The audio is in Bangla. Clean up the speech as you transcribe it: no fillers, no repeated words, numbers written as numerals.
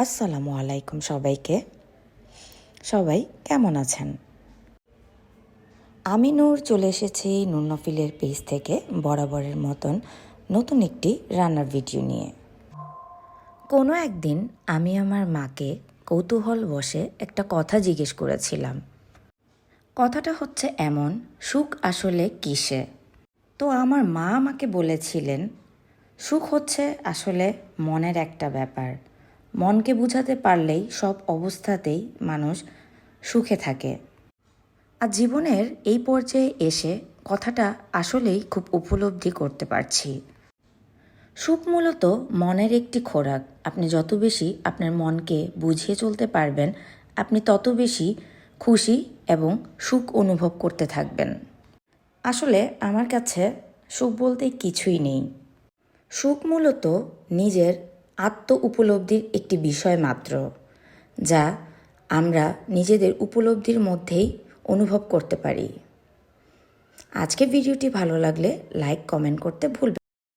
আসসালামু আলাইকুম সবাইকে। সবাই কেমন আছেন? আমি নূর চলে এসেছি নূর নফিলের পেজ থেকে বরাবরের মতন নতুন একটি রান্নার ভিডিও নিয়ে। কোনো একদিন আমি আমার মাকে কৌতূহল বশে একটা কথা জিজ্ঞেস করেছিলাম। কথাটা হচ্ছে এমন, সুখ আসলে কিসে? তো আমার মা আমাকে বলেছিলেন, সুখ হচ্ছে আসলে মনের একটা ব্যাপার। মনকে বুঝাতে পারলেই সব অবস্থাতেই মানুষ সুখে থাকে। আর জীবনের এই পর্যায়ে এসে কথাটা আসলেই খুব উপলব্ধি করতে পারছি। সুখ মূলত মনের একটি খোরাক। আপনি যত বেশি আপনার মনকে বুঝিয়ে চলতে পারবেন, আপনি তত বেশি খুশি এবং সুখ অনুভব করতে থাকবেন। আসলে আমার কাছে সুখ বলতে কিছুই নেই। সুখ মূলত নিজের আত্ম উপলব্ধির একটি বিষয় মাত্র, যা আমরা নিজেদের উপলব্ধির মধ্যেই অনুভব করতে পারি। আজকে ভিডিওটি ভালো লাগলে লাইক কমেন্ট করতে ভুলবেন।